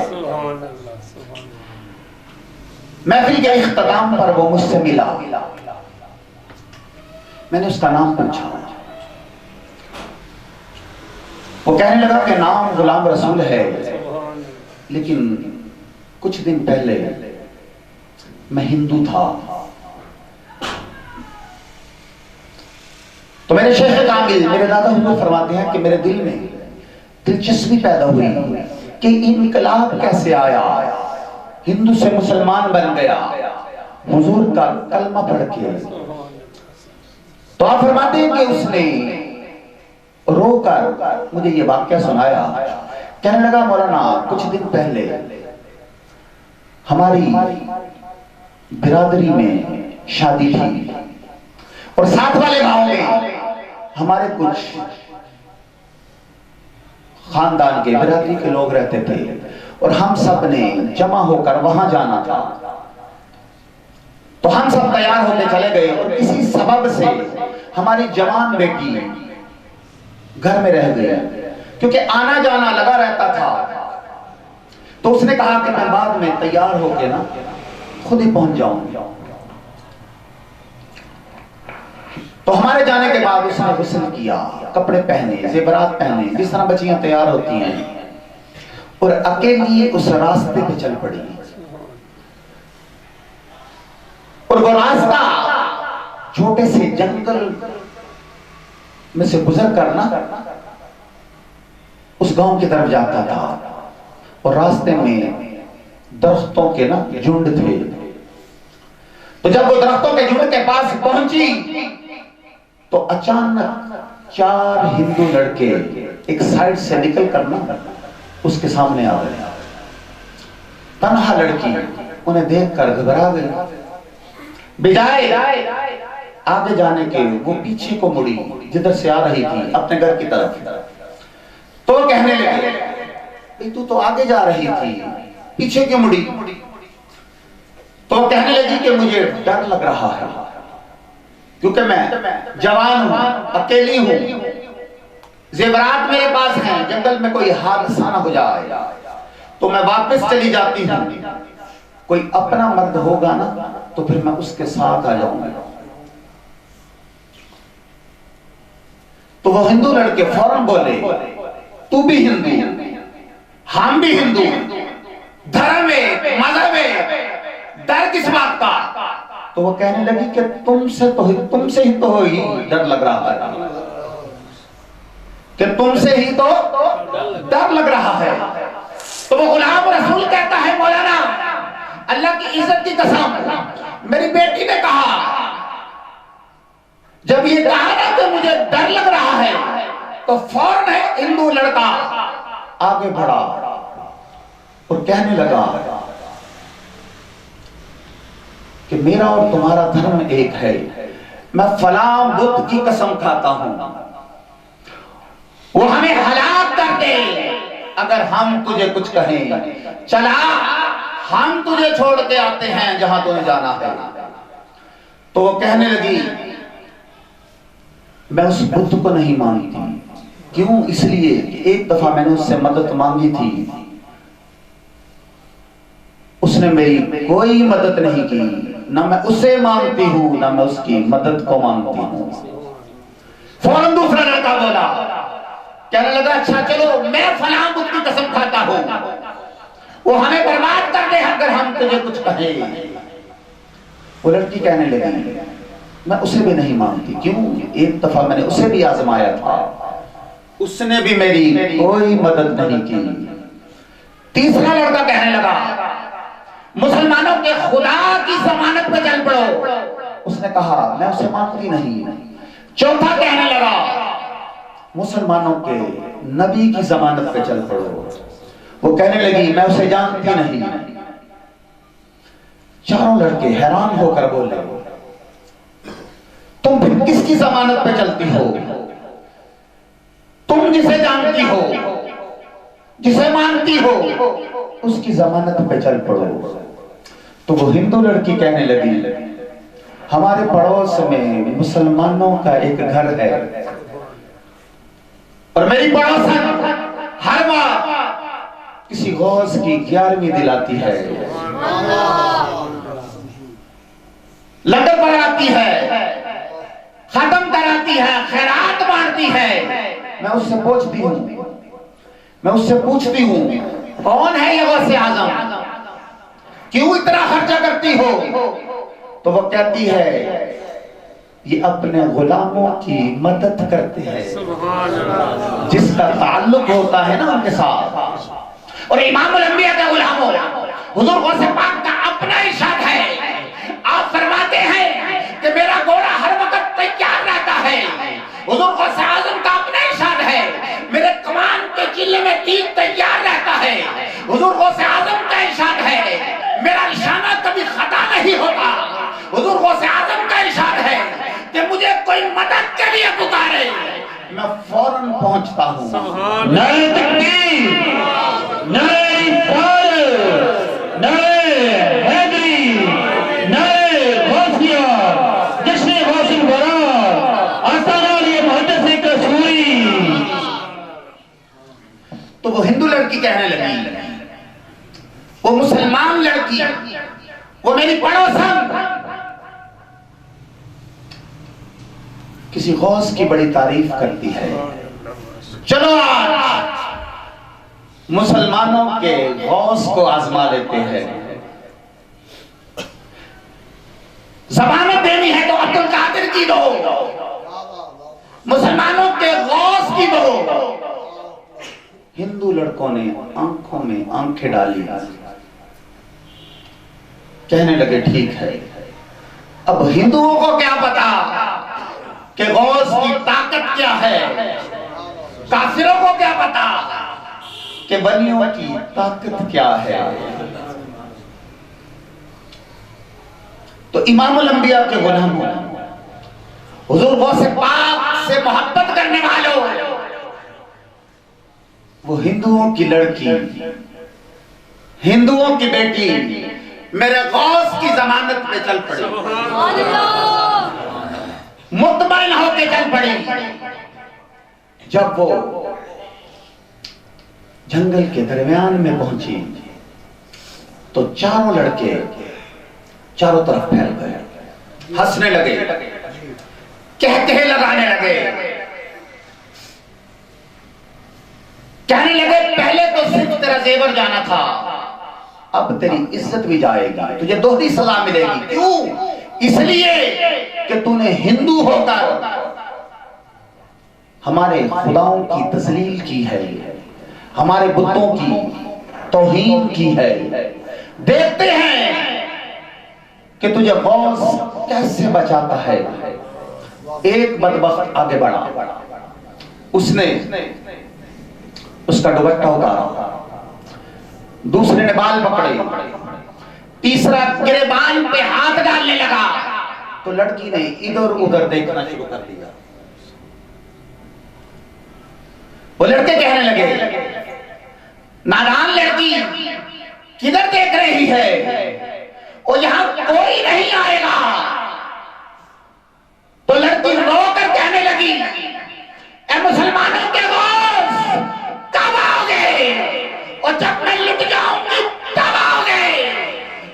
महफिल के इख्तिताम पर वो मुझसे मिला, मैंने उसका नाम पूछा। वो कहने लगा कि नाम गुलाम रसूल है, लेकिन कुछ दिन पहले मैं हिंदू था। तो मेरे शेख कामिल, मेरे दादा हुजूर फरमाते हैं कि मेरे दिल में दिलचस्पी पैदा हुई कि इनकलाब कैसे आया, हिंदू से मुसलमान बन गया हुजूर का कलमा पढ़ के। तो आप फरमाते हैं कि उसने रोकर मुझे ये वाक्या सुनाया। कहने लगा मौलाना, कुछ दिन पहले हमारी बिरादरी में शादी थी और साथ वाले गांव में हमारे कुछ खानदान के बिरादरी के लोग रहते थे और हम सब ने जमा होकर वहां जाना था। तो हम सब तैयार होकर चले गए और किसी सबब से हमारी जवान बेटी घर में रह गई, क्योंकि आना जाना लगा रहता था। तो उसने कहा कि मैं बाद में तैयार होकर ना खुद ही पहुंच जाऊं। तो हमारे जाने के बाद उसने गुस्ल किया, कपड़े पहने, जेवरात पहने, जिस तरह बच्चियां तैयार होती हैं, और अकेली उस रास्ते पे चल पड़ी। और वो रास्ता छोटे से जंगल में से गुजर कर ना उस गांव की तरफ जाता था, और रास्ते में दरख्तों के ना झुंड थे। तो जब वो दरख्तों के झुंड के पास पहुंची तो अचानक 4 हिंदू लड़के एक साइड से निकल कर ना उसके सामने आ गए। तन्हा लड़की उन्हें देखकर घबरा गई, बजाय आगे जाने के वो पीछे को मुड़ी जिधर से आ रही थी, अपने घर की तरफ। तो कहने लगे, तू तो आगे जा रही थी, पीछे क्यों मुड़ी? तो कहने लगी कि मुझे डर लग रहा है, क्योंकि मैं जवान हूं, अकेली हूं, जेवरात मेरे पास हैं, जंगल में कोई हादसा ना हो जाए तो मैं वापस चली जाती हूं। कोई अपना मर्द होगा ना तो फिर मैं उसके साथ आ जाऊंगा। तो वो हिंदू लड़के फौरन बोले, तू भी हिंदू, हम भी हिंदू, धर्म में, मजहब में डर किस बात का? तो वो कहने लगी कि तुमसे ही तो ही डर लग रहा है, कि तुमसे ही तो डर लग रहा है। तो वो गुलाम रसूल कहता है, मौलाना अल्लाह की इज्जत की कसम, मेरी बेटी ने कहा, जब ये कहा ना कि मुझे डर लग रहा है, तो फौरन है हिंदू लड़का आगे बढ़ा और कहने लगा कि मेरा और तुम्हारा धर्म एक है, मैं फलां बुद्ध की कसम खाता हूं, वो हमें हलाक कर दे अगर हम तुझे कुछ कहें, चला हम तुझे छोड़ के आते हैं जहां तुम्हें जाना है। तो वो कहने लगी, मैं उस बुद्ध को नहीं मानती। क्यों? इसलिए एक दफा मैंने उससे मदद मांगी थी, उसने मेरी कोई मदद नहीं की, ना मैं उसे मांगती हूं ना मैं उसकी मदद को मांगती हूं। फौरन दूसरा लड़का बोला, कहने लगा, अच्छा चलो मैं फलां बुद्ध की कसम खाता हूं, वो हमें बर्बाद कर दे अगर हम तुझे कुछ कहें। वो लड़की कहने लगी, मैं उसे भी नहीं मानती। क्यों? एक दफा मैंने उसे भी आजमाया था, उसने भी मेरी कोई मदद नहीं की। तीसरा लड़का कहने लगा, मुसलमानों के खुदा की जमानत पे चल पड़ो। उसने कहा, मैं उसे मानती नहीं। चौथा कहने लगा, मुसलमानों के नबी की जमानत पे चल पड़ो। वो कहने लगी, मैं उसे जानती नहीं। चारों लड़के हैरान होकर बोले, तुम फिर किसकी जमानत पे चलती हो? तुम जिसे जानती हो, जिसे मानती हो, उसकी जमानत पे चल पड़ो। तो वो हिंदू लड़की कहने लगी, हमारे पड़ोस में मुसलमानों का एक घर है और मेरी पड़ोसन रहमा किसी गौस की 11वीं दिलाती है, लंगर बनाती है, खत्म कराती है, खैरात बांटती है। मैं उससे पूछती हूँ कौन है ये गौसे आजम, क्यों इतना खर्चा करती हो? तो वो कहती है ये अपने गुलामों की मदद करते हैं, जिसका ताल्लुक होता है ना उनके साथ। और इमामुल अंबिया का गुलामों, हुजूर गौसे पाक का अपना इरशाद है, आप फरमाते हैं कि मेरा घोड़ा हर वक्त तैयार रहता है। हुजूर गौसे आजम का अपना इरशाद है, मेरे कमान के चिल्ले में तीर तैयार रहता है। हुजूर गौसे आजम का इरशाद है, मेरा निशाना कभी खता नहीं होता। हुजूर गौसे आजम का इरशाद है कि मुझे कोई मदद के लिए पुकारे, मैं फौरन पहुंचता हूं। नए तकबीर, नए इफ़ाल, नए हैदरी, नए गौसिया, जश्न गौसुल वरा, आस्ताना लिए मुहद्दिस कसूरी। तो वो हिंदू लड़की कहने लगी, वो मुसलमान लड़की, वो मेरी पड़ोसन किसी गौस की बड़ी तारीफ करती है। चलो आज मुसलमानों के गौस को आजमा लेते हैं। जमानत देनी है तो अब्दुल कादिर की दो, मुसलमानों के गौस की दो। हिंदू लड़कों ने आंखों में आंखें डाली, कहने लगे ठीक है। अब हिंदुओं को क्या पता कि गौस की ताकत क्या है, काफिरों को क्या पता कि बनियों की ताकत क्या है। तो इमामुल अंबिया के गुलामों, हुजूर गौसे पाक से मोहब्बत करने वालों, वो हिंदुओं की लड़की, हिंदुओं की बेटी मेरे गौस की जमानत पे चल पड़ी, मुतमईन होके चल पड़ी। जब वो जंगल के दरमियान में पहुंची तो चारों लड़के चारों तरफ फैल गए, हंसने लगे, कहकहे लगाने लगे, कहने लगे पहले तो सिर्फ तेरा जेवर जाना था, अब तेरी इज्जत भी जाएगी, तुझे दोहरी सजा मिलेगी। क्यों? इसलिए कि तूने हिंदू होकर हमारे खुदाओं की तस्लील की है, हमारे बुतों की तौहीन की है। देखते हैं कि तुझे गौस कैसे बचाता है। एक बदबख्त आगे बढ़ा, उसने उसका दुपट्टा उतारा, दूसरे ने बाल पकड़े, तीसरा गिरेबान पे हाथ डालने लगा, तो लड़की ने इधर उधर देखना शुरू कर दिया। वो लड़के कहने लगे नादान लड़की किधर देख रही है, और यहां कोई नहीं आएगा। तो लड़की रोकर कहने लगी ए मुसलमानों के गौस कब आओगे, और जब मैं लुट जाऊंगी तब आओगे।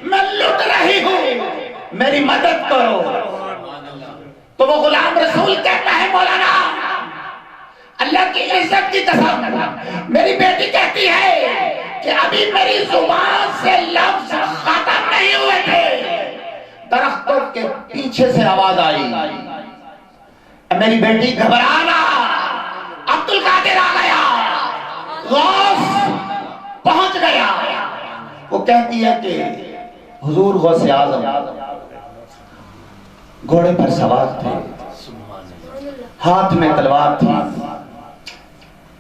मैं लुट रही हूं, मेरी मदद करो। तो वो गुलाम रसूल कहता है मौलाना अल्लाह की इज्जत की कसम, मेरी बेटी कहती है कि अभी मेरी जुबान से लफ्ज खत्म नहीं हुए थे, दरख्तों के पीछे से आवाज आई, मेरी बेटी घबराना, अब्दुल कादिर आ गया, गौस पहुंच गया। वो कहती है कि हुजूर गौसे आजम घोड़े पर सवार थे, हाथ में तलवार थी,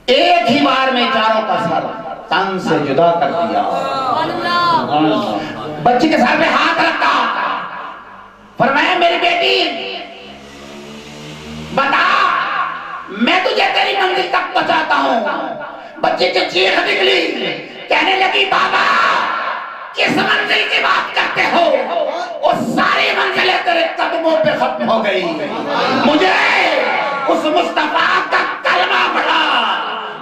एक ही बार में चारों का सर तन से जुदा कर दिया। बच्ची के सर पे हाथ रखा, फरमाया मेरी बेटी बता मैं तुझे तेरी मंजिल तक पहुंचाता हूं। बच्ची की चीख निकली, कहने लगी बाबा किस मंजिल की बात करते हो, वो सारी मंजिलें तेरे कदमों पे खत्म हो गई। मुझे उस मुस्तफा का कलमा पढ़ा,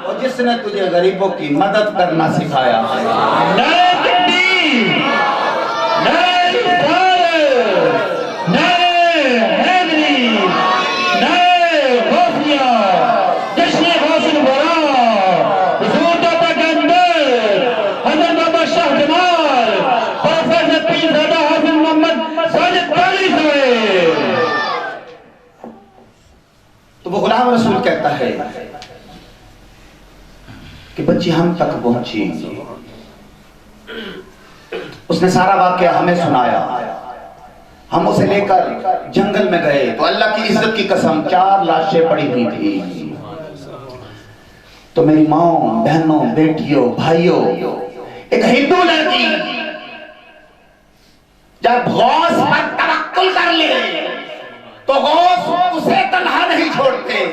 और जिस किसने तुझे गरीबों की मदद करना सिखाया? नारे तकबीर, नारे रिसालत, नारे हैदरी, नारे गौसिया, जश्न गौसुल वरा, हुजूर दाता गंबर, हज़रत बाबा शाह जमाल, प्रोफेसर पीरज़ादा हाफिज़ मोहम्मद साजिद काली साहब। तो वो गुलाम रसूल कहता है कि बच्ची हम तक पहुंची। उसने सारा वाकया हमें सुनाया। हम उसे लेकर जंगल में गए तो अल्लाह की इज्जत की कसम 4 लाशें पड़ी हुई थी। तो मेरी माओ, बहनों, बेटियों, भाइयों, एक हिंदू लड़की जब गौस पर तवक्कुल कर ले तो गौस उसे तन्हा नहीं छोड़ते।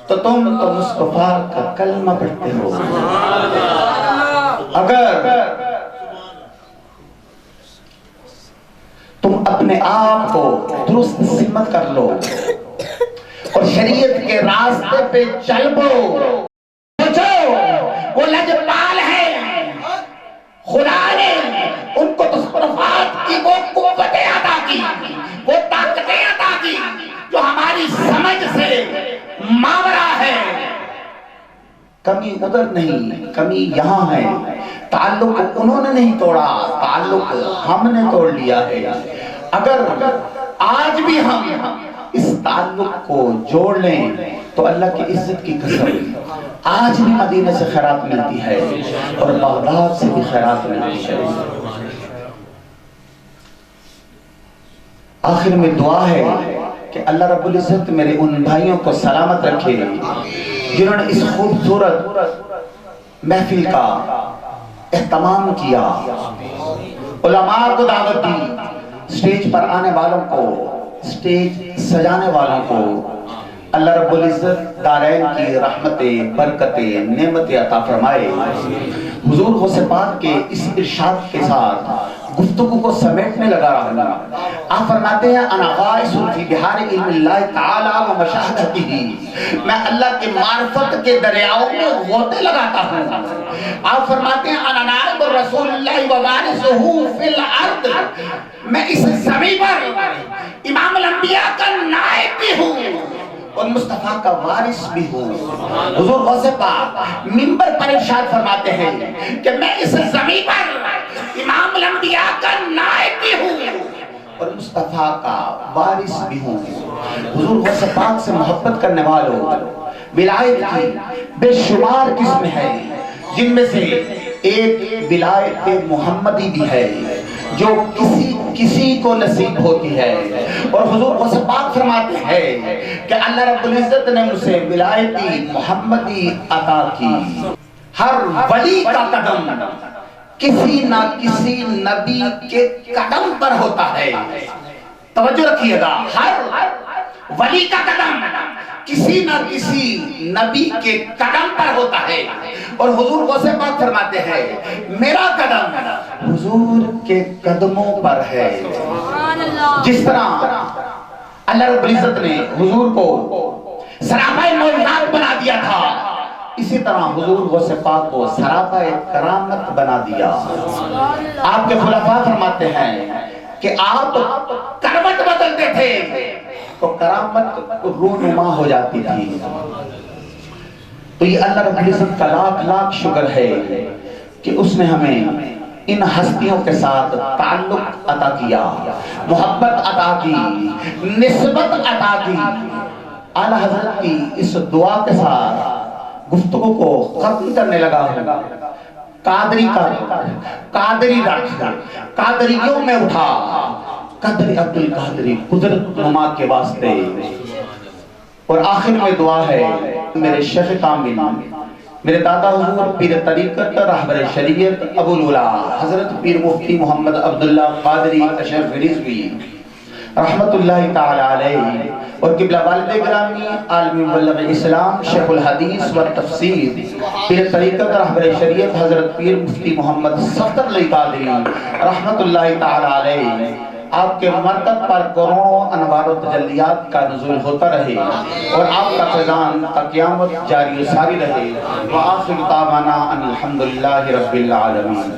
तो तुम तो मुस्तफा का कलमा पढ़ते हो। अगर तुम अपने आप को दुरुस्त सिमत कर लो और शरीयत के रास्ते पे चल पो, सोचो वो लजपाल है। खुदा ने उनको तस्फुरफात की वो कुव्वतें अता की, वो ताकतें अता की जो हमारी समझ से मावरा है। कमी उधर नहीं, कमी यहाँ है। ताल्लुक उन्होंने नहीं तोड़ा, ताल्लुक हमने तोड़ लिया है। अगर आज भी हम इस ताल्लुक को जोड़ लें तो अल्लाह की इज्जत की कसम आज भी मदीने से खैरात मिलती है और बगदाद से भी खैरात मिलती है। आखिर में दुआ है कि अल्लाह रब्बुल इज्जत मेरे उन भाइयों को सलामत रखे जिन्होंने इस खूबसूरत महफिल का एहतमाम किया, उलमा को दावत दी, स्टेज पर आने वालों को, स्टेज सजाने वालों को अल्लाह रब्बुल इज्जत दारैन की रहमतें, बरकतें, नेमतें अता फरमाए। हुजूर गौसे पाक के इस इरशाद के साथ गुफ्तगू को समेटने लगा रहूंगा। आप फरमाते हैं अना गाइसुन फी बिहार इल्मिल्लाह तआला व मशाहदतिही, मैं अल्लाह के मार्फत के दरियाओं में गोते लगाता हूँ। आप फरमाते हैं अना नाइब रसूलुल्लाह व वारिसुहु फिल अर्द, मैं इस ज़मीन पर इमाम अल-अंबिया का नाइब भी हूँ और मुस्तफा का वारिस भी हूँ। हुजूर गौसे पाक मिंबर पर इरशाद फरमाते हैं कि मैं इस ज़मीन पर इमाम अल-अंबिया का नाइब भी हूँ और मुस्तफा का वारिस भी हूँ। हुजूर गौसे पाक से मोहब्बत करने वालों, विलायत की बेशुमार किस्म है, जिनमें से एक विलायत मुहम्मदी भी है जो किसी को नसीब होती है। और हुजूर गौसे पाक फरमाते हैं कि अल्लाह रब्बुल इज्जत ने मुझे विलायती मुहम्मदी अता की। हर वली का कदम किसी ना किसी नबी के कदम पर होता है। तवज्जो रखिएगा, हर वली का कदम किसी ना किसी नबी के कदम पर होता है। और हुजूर गौसे पाक फरमाते हैं मेरा कदम हुजूर के कदमों पर है। जिस तरह अल्लाह रब्बुल इज्जत ने हुजूर को सरापाए मौजूदात बना दिया था, इसी तरह हुजूर गौसे पाक को सरापाए करामत बना दिया। आपके खुलाफा फरमाते हैं कि आप करवट बदलते थे तो करामत रूनुमा हो जाती थी। तो ये अल्लाह रब्बुल इज्जत का लाख लाख शुक्र है कि उसने हमें इन हस्तियों के साथ ताल्लुक अता किया, मोहब्बत अता की, निस्बत अता की। आला हज़रत की इस दुआ के साथ गुफ्तगू को खत्म करने लगा हूँ। कादरियों में उठा कदर अब्दुल कादरी कुदरत नुमा के वास्ते। और आखिर में दुआ है मेरे शेख कामिल, मेरे दादा हुजूर पीर तरीकत रहबर शरीयत अबुल उला हजरत पीर मुफ्ती मोहम्मद अब्दुल्ला कादरी अशरफ रिजवी रहमतुल्लाहि ताला अलैहि और किबला वालिद गिरामी आलमी मुबल्लिग इस्लाम शेखुल हदीस व तफसीर पीर तरीकत रहबर शरीयत हजरत पीर मुफ्ती मोहम्मद सफदर अली कादरी रहमतुल्लाहि ताला अलैहि आपके मरकत पर करोड़ों अनवार और तजल्लियात का नुज़ूल होता रहे और आपका फैज़ान ता क़यामत जारी सारी रहे। व आखिर दावाना अनिल हम्दुलिल्लाहि रब्बिल आलमीन।